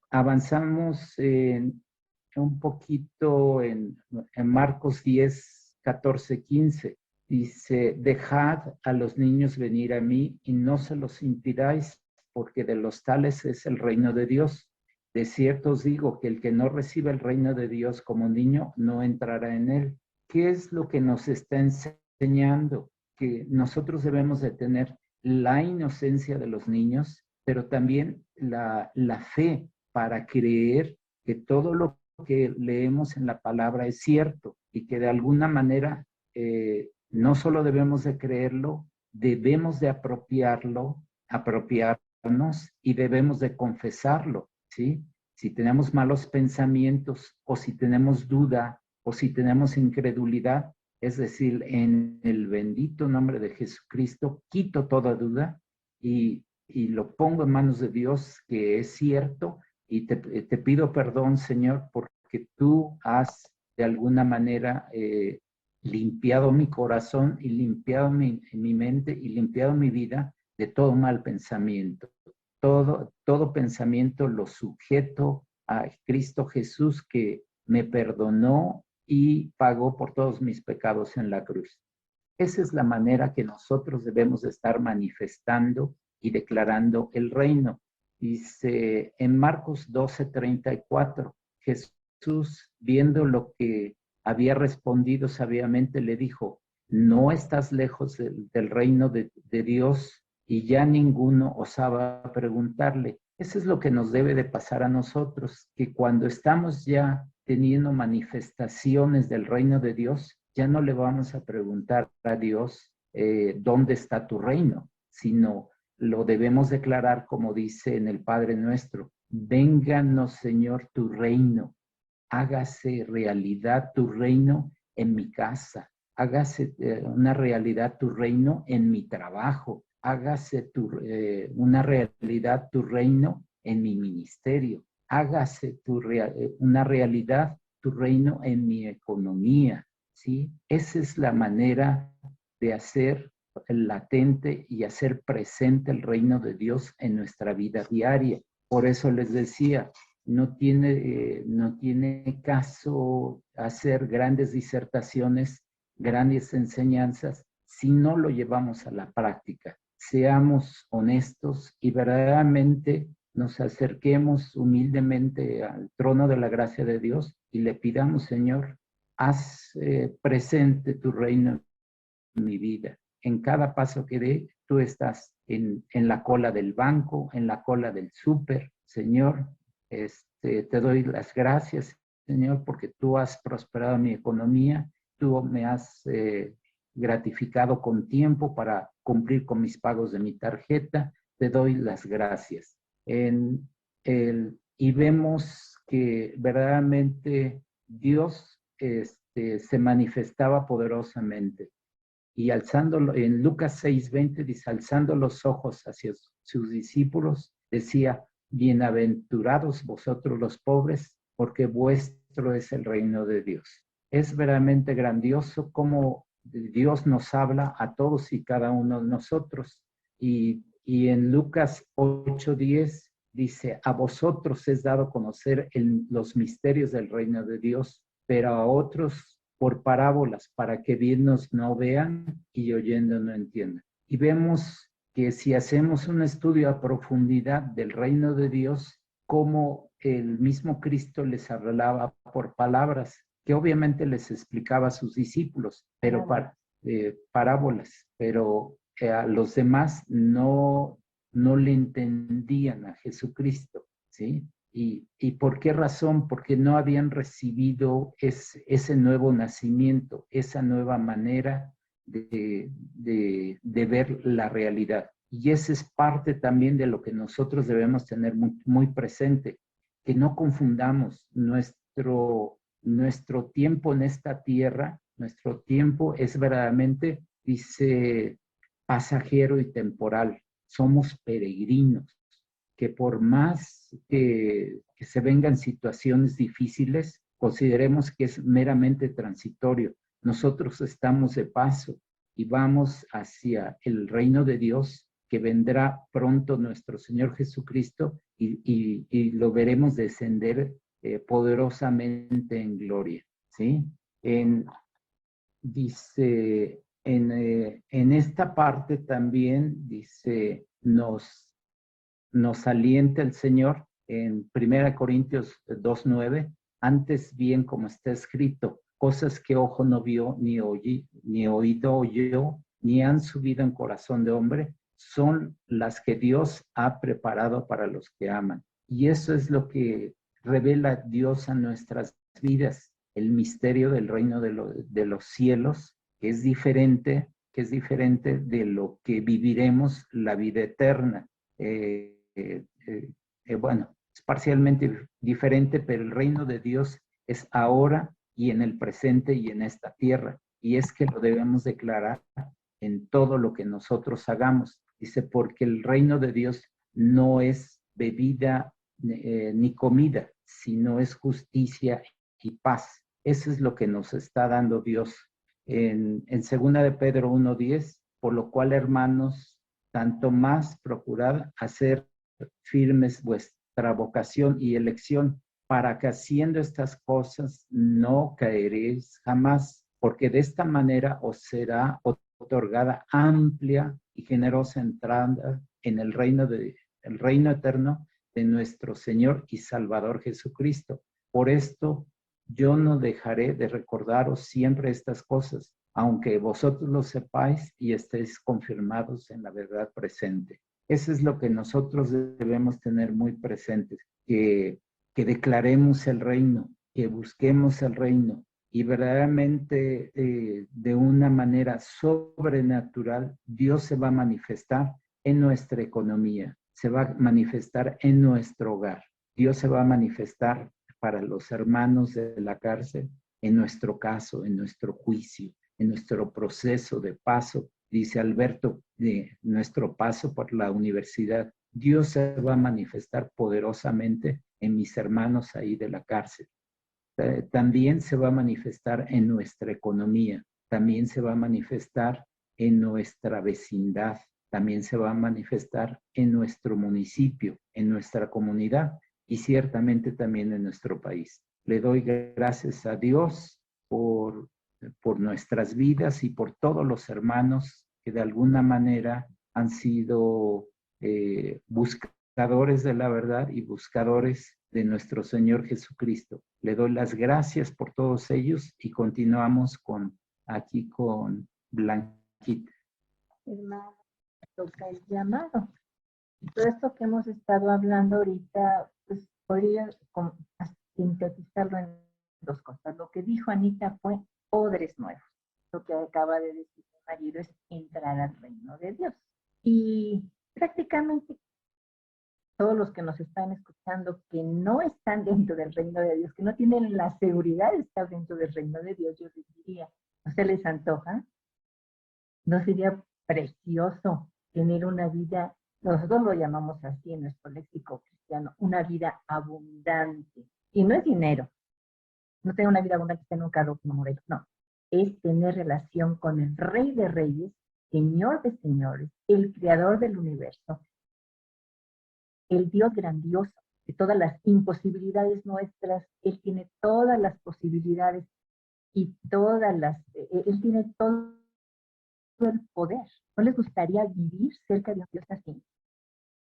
Avanzamos un poquito en Marcos 10, 14, 15. Dice, dejad a los niños venir a mí y no se los impidáis, porque de los tales es el reino de Dios. De cierto os digo que el que no recibe el reino de Dios como niño no entrará en él. ¿Qué es lo que nos está enseñando? Que nosotros debemos de tener la inocencia de los niños, pero también la fe para creer que todo lo que leemos en la palabra es cierto y que de alguna manera no solo debemos de creerlo, debemos de apropiarnos y debemos de confesarlo, ¿sí? Si tenemos malos pensamientos o si tenemos duda o si tenemos incredulidad, es decir, en el bendito nombre de Jesucristo, quito toda duda y lo pongo en manos de Dios, que es cierto, y te pido perdón, Señor, porque tú has de alguna manera limpiado mi corazón y limpiado mi mente y limpiado mi vida de todo mal pensamiento. Todo pensamiento lo sujeto a Cristo Jesús, que me perdonó y pagó por todos mis pecados en la cruz. Esa es la manera que nosotros debemos de estar manifestando y declarando el reino. Dice en Marcos 12:34, Jesús, viendo lo que había respondido sabiamente, le dijo: no estás lejos del reino de Dios. Y ya ninguno osaba preguntarle. Eso es lo que nos debe de pasar a nosotros, que cuando estamos ya teniendo manifestaciones del reino de Dios, ya no le vamos a preguntar a Dios dónde está tu reino, sino lo debemos declarar como dice en el Padre Nuestro: vénganos, Señor, tu reino, hágase realidad tu reino en mi casa, hágase una realidad tu reino en mi trabajo, hágase una realidad tu reino en mi ministerio, hágase una realidad tu reino en mi economía, ¿sí? Esa es la manera de hacer latente y hacer presente el reino de Dios en nuestra vida diaria. Por eso les decía, no tiene caso hacer grandes disertaciones, grandes enseñanzas, si no lo llevamos a la práctica. Seamos honestos y verdaderamente nos acerquemos humildemente al trono de la gracia de Dios y le pidamos: Señor, haz presente tu reino en mi vida. En cada paso que dé, tú estás en la cola del banco, en la cola del súper. Señor, te doy las gracias, Señor, porque tú has prosperado mi economía, tú me has gratificado con tiempo para cumplir con mis pagos de mi tarjeta. Te doy las gracias. Y vemos que verdaderamente Dios se manifestaba poderosamente. Y alzándolo, en Lucas 6:20 dice: alzando los ojos hacia sus discípulos, decía: bienaventurados vosotros los pobres, porque vuestro es el reino de Dios. Es verdaderamente grandioso cómo Dios nos habla a todos y cada uno de nosotros. Y en Lucas 8:10 dice: a vosotros es dado conocer los misterios del reino de Dios, pero a otros por parábolas, para que viendo no vean y oyendo no entiendan. Y vemos que si hacemos un estudio a profundidad del reino de Dios, como el mismo Cristo les hablaba por palabras, que obviamente les explicaba a sus discípulos, pero parábolas, pero a los demás no le entendían a Jesucristo, ¿sí? ¿Y por qué razón? Porque no habían recibido ese nuevo nacimiento, esa nueva manera de ver la realidad. Y esa es parte también de lo que nosotros debemos tener muy, muy presente, que no confundamos nuestro tiempo en esta tierra. Nuestro tiempo es verdaderamente, dice, pasajero y temporal. Somos peregrinos, que por más que se vengan situaciones difíciles, consideremos que es meramente transitorio. Nosotros estamos de paso y vamos hacia el reino de Dios, que vendrá pronto nuestro Señor Jesucristo y lo veremos descender poderosamente en gloria, ¿sí? Dice, en esta parte también, dice, nos alienta el Señor en 1 Corintios 2:9, antes bien, como está escrito, cosas que ojo no vio, ni oído oyó, ni han subido en corazón de hombre, son las que Dios ha preparado para los que aman. Y eso es lo que revela Dios a nuestras vidas, el misterio del reino de los cielos, que es diferente de lo que viviremos la vida eterna. Bueno, es parcialmente diferente, pero el reino de Dios es ahora y en el presente y en esta tierra. Y es que lo debemos declarar en todo lo que nosotros hagamos. Dice, porque el reino de Dios no es bebida ni comida, sino es justicia y paz. Eso es lo que nos está dando Dios. En 2 de Pedro 1:10, por lo cual, hermanos, tanto más procurad hacer firmes vuestra vocación y elección, para que haciendo estas cosas no caeréis jamás, porque de esta manera os será otorgada amplia y generosa entrada en el reino eterno de nuestro Señor y Salvador Jesucristo. Por esto yo no dejaré de recordaros siempre estas cosas, aunque vosotros lo sepáis y estéis confirmados en la verdad presente. Eso es lo que nosotros debemos tener muy presentes, que declaremos el reino, que busquemos el reino, y verdaderamente de una manera sobrenatural Dios se va a manifestar en nuestra economía, se va a manifestar en nuestro hogar, Dios se va a manifestar para los hermanos de la cárcel, en nuestro caso, en nuestro juicio, en nuestro proceso de paso, dice Alberto, de nuestro paso por la universidad. Dios se va a manifestar poderosamente en mis hermanos ahí de la cárcel. También se va a manifestar en nuestra economía, también se va a manifestar en nuestra vecindad, también se va a manifestar en nuestro municipio, en nuestra comunidad y ciertamente también en nuestro país. Le doy gracias a Dios por nuestras vidas y por todos los hermanos que de alguna manera han sido buscadores de la verdad y buscadores de nuestro Señor Jesucristo. Le doy las gracias por todos ellos y continuamos aquí con Blanquita. Hermano, toca el llamado. Todo esto que hemos estado hablando ahorita, pues podría sintetizarlo en dos cosas. Lo que dijo Anita fue odres nuevos. Lo que acaba de decir mi marido es entrar al reino de Dios. Y prácticamente todos los que nos están escuchando que no están dentro del reino de Dios, que no tienen la seguridad de estar dentro del reino de Dios, yo les diría, ¿no se les antoja? ¿No sería precioso tener una vida, nosotros lo llamamos así en nuestro léxico cristiano, una vida abundante? Y no es dinero, no tener una vida abundante tener un carro como modelo, no. Es tener relación con el Rey de Reyes, Señor de Señores, el Creador del universo, el Dios grandioso, de todas las imposibilidades nuestras. Él tiene todas las posibilidades y Él tiene todo el poder. ¿No les gustaría vivir cerca de un Dios así?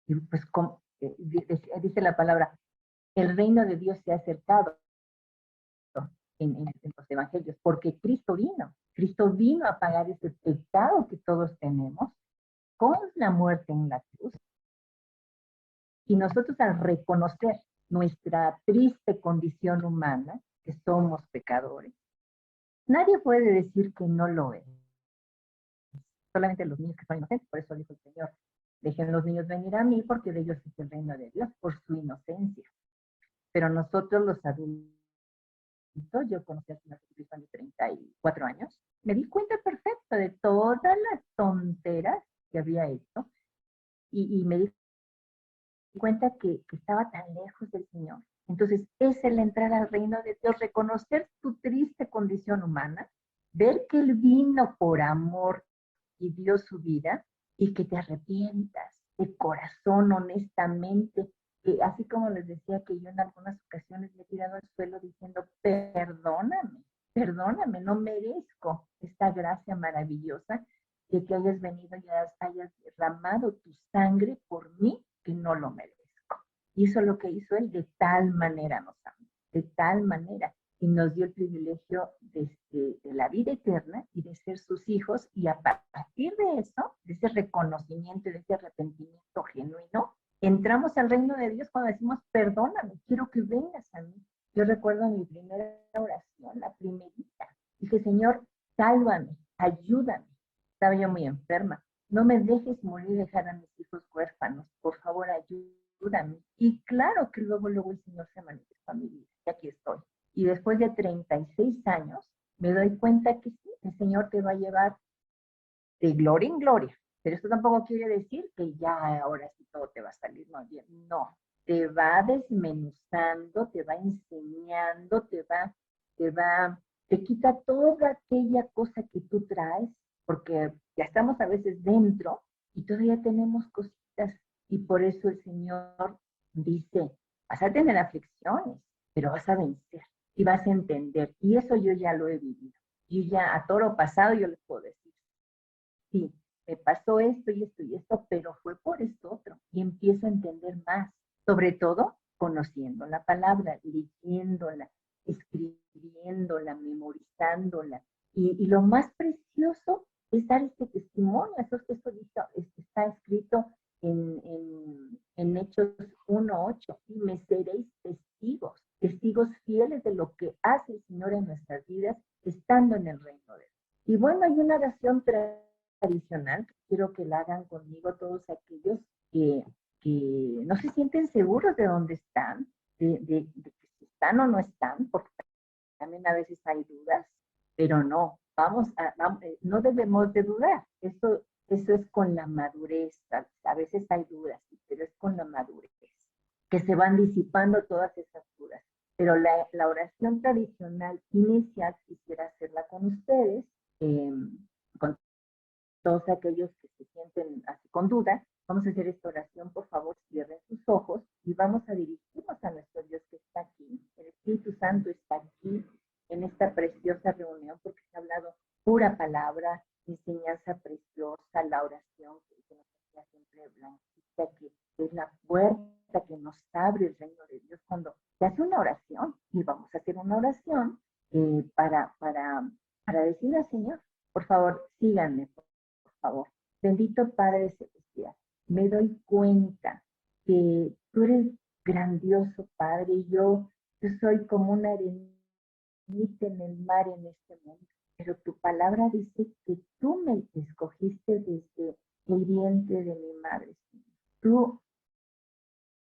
Y pues dice la palabra, el reino de Dios se ha acercado en los evangelios, porque Cristo vino a pagar ese pecado que todos tenemos con la muerte en la cruz. Y nosotros, al reconocer nuestra triste condición humana, que somos pecadores, nadie puede decir que no lo es. Solamente los niños que son inocentes. Por eso dijo el Señor, dejen los niños venir a mí, porque de ellos es el reino de Dios, por su inocencia. Pero nosotros los adultos, yo conocí a Jesucristo a mis 34 años, me di cuenta perfecto de todas las tonteras que había hecho, y me di cuenta que estaba tan lejos del Señor. Entonces, es el entrar al reino de Dios, reconocer tu triste condición humana, ver que Él vino por amor y dio su vida, y que te arrepientas de corazón, honestamente, que así como les decía que yo en algunas ocasiones me he tirado al suelo diciendo, perdóname, no merezco esta gracia maravillosa de que hayas venido y hayas derramado tu sangre por mí, que no lo merezco. Hizo lo que hizo Él, de tal manera nos amó, de tal manera. y nos dio el privilegio de la vida eterna y de ser sus hijos, y a partir de eso, de ese reconocimiento, de ese arrepentimiento genuino, entramos al reino de Dios cuando decimos, perdóname, quiero que vengas a mí. Yo recuerdo mi primera oración, la primerita. Dije, Señor, sálvame, ayúdame. Estaba yo muy enferma. No me dejes morir y dejar a mis hijos huérfanos. Por favor, ayúdame. Y claro que luego el Señor se manifestó en mi vida. Y aquí estoy. Y después de 36 años, me doy cuenta que sí, el Señor te va a llevar de gloria en gloria. Pero esto tampoco quiere decir que ya ahora sí todo te va a salir muy bien. No, te va desmenuzando, te va enseñando, te quita toda aquella cosa que tú traes, porque ya estamos a veces dentro y todavía tenemos cositas. Y por eso el Señor dice, vas a tener aflicciones, pero vas a vencer y vas a entender. Y eso yo ya lo he vivido. Yo ya a toro pasado yo les puedo decir, sí, me pasó esto y esto y esto, pero fue por esto otro. Y empiezo a entender más, sobre todo conociendo la palabra, leyéndola, escribiéndola, memorizándola. Y lo más precioso es dar este testimonio. Eso está escrito en Hechos 1:8. Y me seréis testigos, testigos fieles de lo que hace el Señor en nuestras vidas, estando en el reino de Dios. Y bueno, hay una oración tradicional que quiero que la hagan conmigo todos aquellos que no se sienten seguros de dónde están, de que si están o no están, porque también a veces hay dudas, pero no, no debemos de dudar. Eso es con la madurez. A veces hay dudas, pero es con la madurez que se van disipando todas esas dudas. Pero la oración tradicional inicial quisiera hacerla con ustedes, con todos aquellos que se sienten así con dudas. Vamos a hacer esta oración, por favor, cierren sus ojos y vamos a dirigirnos a nuestro Dios que está aquí. El Espíritu Santo está aquí en esta preciosa reunión porque se ha hablado pura palabra, enseñanza preciosa, la oración que nos hacía siempre blanquita, que es la puerta que nos abre el reino de Dios cuando se hace una oración. Y vamos a hacer una oración para decirle al Señor, por favor, síganme, por favor. Bendito Padre Celestial, me doy cuenta que tú eres grandioso, Padre, y yo soy como una arenita en el mar en este mundo. Pero tu palabra dice que tú me escogiste desde el vientre de mi madre. Tú,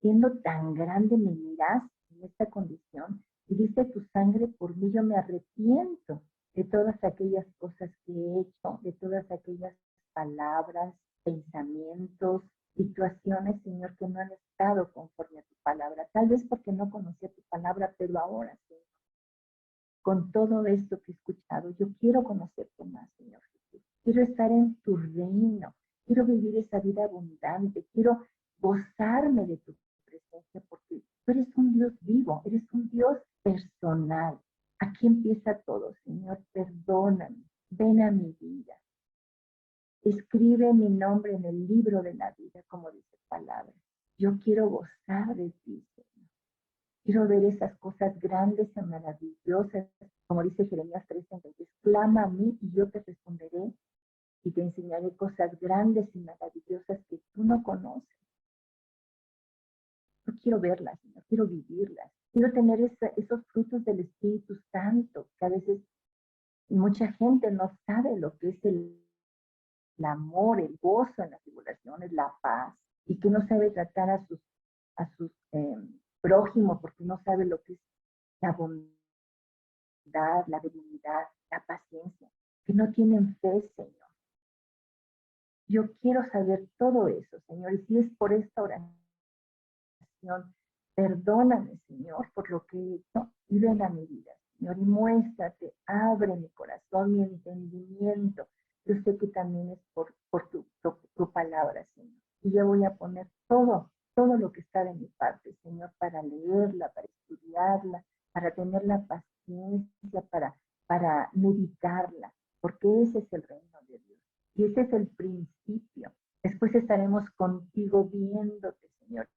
siendo tan grande, me miras en esta condición y dice tu sangre por mí. Yo me arrepiento de todas aquellas cosas que he hecho, de todas aquellas palabras, pensamientos, situaciones, Señor, que no han estado conforme a tu palabra. Tal vez porque no conocía tu palabra, pero ahora, Señor, con todo esto que he escuchado, yo quiero conocerte más, Señor Jesús. Quiero estar en tu reino. Quiero vivir esa vida abundante. Quiero gozarme de tu presencia porque tú eres un Dios vivo, eres un Dios personal. Aquí empieza todo, Señor. Perdóname. Ven a mi vida. Escribe mi nombre en el libro de la vida, como dice la palabra. Yo quiero gozar de ti, Señor. Quiero ver esas cosas grandes y maravillosas, como dice Jeremías 3:23. Clama a mí y yo te responderé y te enseñaré cosas grandes y maravillosas que tú no conoces. Yo quiero verlas, Señor, quiero vivirlas. Quiero tener esos frutos del Espíritu Santo, que a veces mucha gente no sabe lo que es el amor, el gozo en las tribulaciones, la paz, y que no sabe tratar a sus prójimos porque no sabe lo que es la bondad, la benignidad, la paciencia, que no tienen fe, Señor. Yo quiero saber todo eso, Señor, y si es por esta oración, perdóname, Señor, por lo que he hecho y ven a mi vida, Señor, y muéstrate, abre mi corazón, mi entendimiento. Yo sé que también es por tu palabra, Señor. Y yo voy a poner todo lo que está de mi parte, Señor, para leerla, para estudiarla, para tener la paciencia, para meditarla, porque ese es el reino de Dios. Y ese es el principio. Después estaremos contigo viéndote, Señor,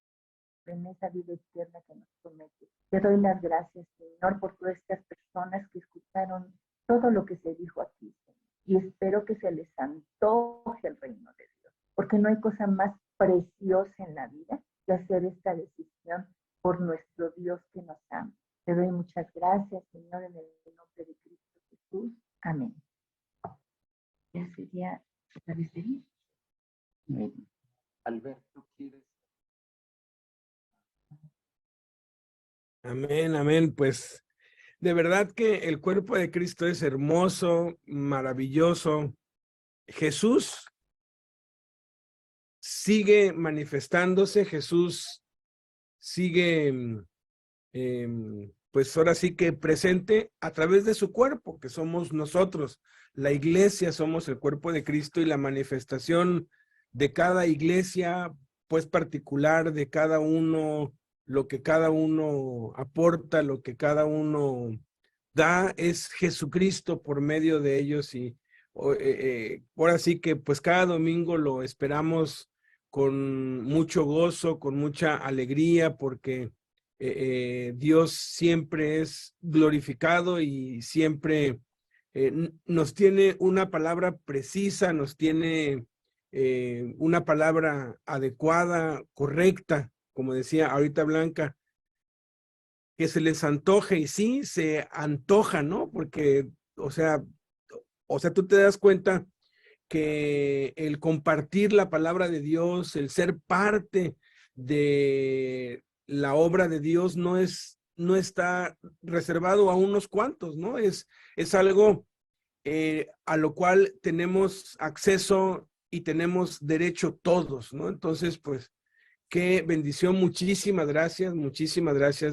en esa vida eterna que nos promete gracias. Te doy las gracias, Señor, por todas estas personas que escucharon todo lo que se dijo aquí, Señor. Y espero que se les antoje el reino de Dios, porque no hay cosa más preciosa en la vida que hacer esta decisión por nuestro Dios que nos ama. Te doy muchas gracias, Señor, en el nombre de Cristo Jesús. Amén. Ya sería la despedida. Alberto, ¿quieres? Amén, amén. Pues de verdad que el cuerpo de Cristo es hermoso, maravilloso. Jesús sigue manifestándose, Jesús sigue, pues ahora sí que presente a través de su cuerpo, que somos nosotros. La iglesia somos el cuerpo de Cristo y la manifestación de cada iglesia, pues particular, de cada uno, lo que cada uno aporta, lo que cada uno da, es Jesucristo por medio de ellos. Y ahora sí que pues cada domingo lo esperamos con mucho gozo, con mucha alegría, porque Dios siempre es glorificado y siempre nos tiene una palabra precisa, nos tiene una palabra adecuada, correcta, como decía ahorita Blanca, que se les antoje, y sí, se antoja, ¿no? Porque, o sea, tú te das cuenta que el compartir la palabra de Dios, el ser parte de la obra de Dios no está reservado a unos cuantos, ¿no? Es algo a lo cual tenemos acceso y tenemos derecho todos, ¿no? Entonces, pues, qué bendición, muchísimas gracias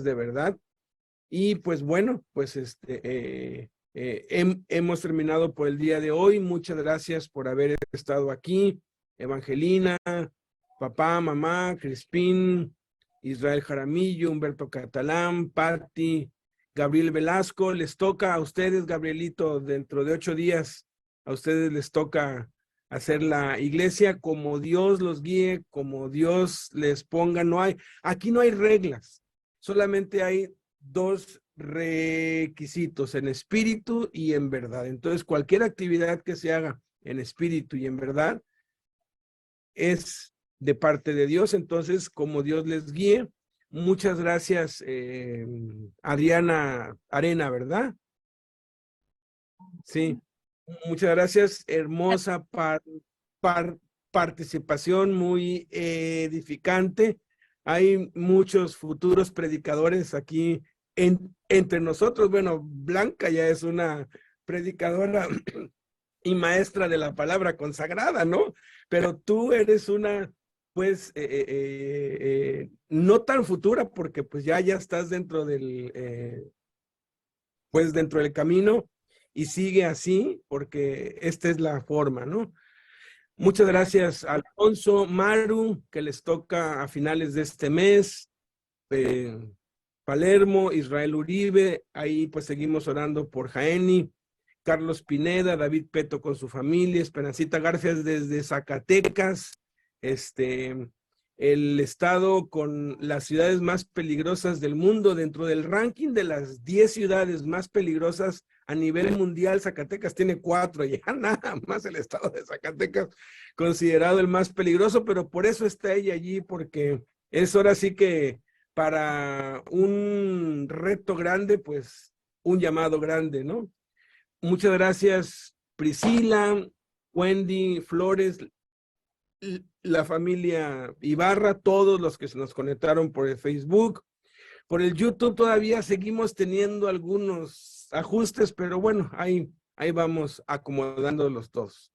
de verdad. Y pues bueno, pues hemos terminado por el día de hoy. Muchas gracias por haber estado aquí. Evangelina, papá, mamá, Crispín, Israel Jaramillo, Humberto Catalán, Patti, Gabriel Velasco. Les toca a ustedes, Gabrielito, dentro de 8 días, a ustedes les toca hacer la iglesia como Dios los guíe, como Dios les ponga. Aquí no hay reglas, solamente hay 2 requisitos: en espíritu y en verdad. Entonces, cualquier actividad que se haga en espíritu y en verdad es de parte de Dios. Entonces, como Dios les guíe. Muchas gracias, Adriana Arena, ¿verdad? Sí, muchas gracias. Hermosa participación, muy edificante. Hay muchos futuros predicadores aquí entre nosotros. Bueno, Blanca ya es una predicadora y maestra de la palabra consagrada, ¿no? Pero tú eres una, pues, no tan futura, porque pues ya estás dentro del, pues dentro del camino, y sigue así, porque esta es la forma, ¿no? Muchas gracias, Alfonso, Maru, que les toca a finales de este mes, Palermo, Israel Uribe, ahí pues seguimos orando por Jaeni, Carlos Pineda, David Peto con su familia, Esperancita García desde Zacatecas, el estado con las ciudades más peligrosas del mundo. Dentro del ranking de las 10 ciudades más peligrosas a nivel mundial, Zacatecas tiene 4, ya nada más el estado de Zacatecas considerado el más peligroso, pero por eso está ella allí, porque es ahora sí que para un reto grande, pues un llamado grande, ¿no? Muchas gracias, Priscila, Wendy, Flores, la familia Ibarra, todos los que se nos conectaron por el Facebook. Por el YouTube todavía seguimos teniendo algunos ajustes, pero bueno, ahí vamos acomodándolos todos.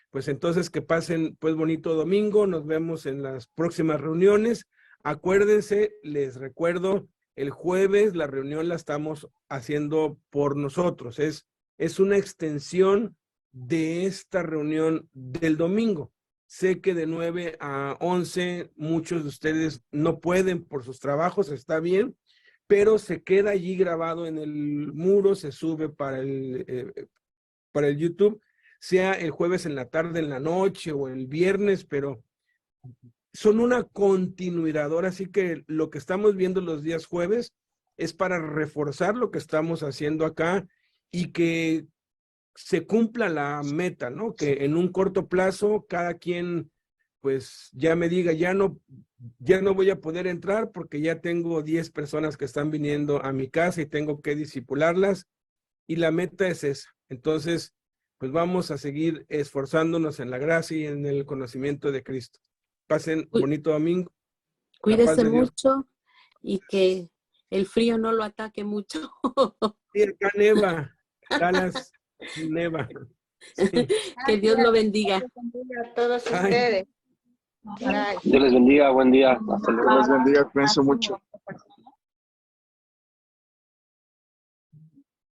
Pues entonces que pasen pues bonito domingo, nos vemos en las próximas reuniones. Acuérdense, les recuerdo, el jueves la reunión la estamos haciendo por nosotros, es una extensión de esta reunión del domingo. Sé que de 9 a 11 muchos de ustedes no pueden por sus trabajos, está bien, pero se queda allí grabado en el muro, se sube para el YouTube, sea el jueves en la tarde, en la noche o el viernes, pero son una continuidad. Así que lo que estamos viendo los días jueves es para reforzar lo que estamos haciendo acá y que se cumpla la meta, ¿no? Que en un corto plazo cada quien pues ya me diga, ya no voy a poder entrar porque ya tengo 10 personas que están viniendo a mi casa y tengo que discipularlas, y la meta es esa. Entonces, pues vamos a seguir esforzándonos en la gracia y en el conocimiento de Cristo. Pasen bonito domingo. Cuídese mucho y que el frío no lo ataque mucho. Sí, acá neva, Dallas, neva. Sí. Que Dios lo bendiga. A todos ustedes. Bye. Dios les bendiga, buen día. Hasta luego. Dios les bendiga, cuídense mucho.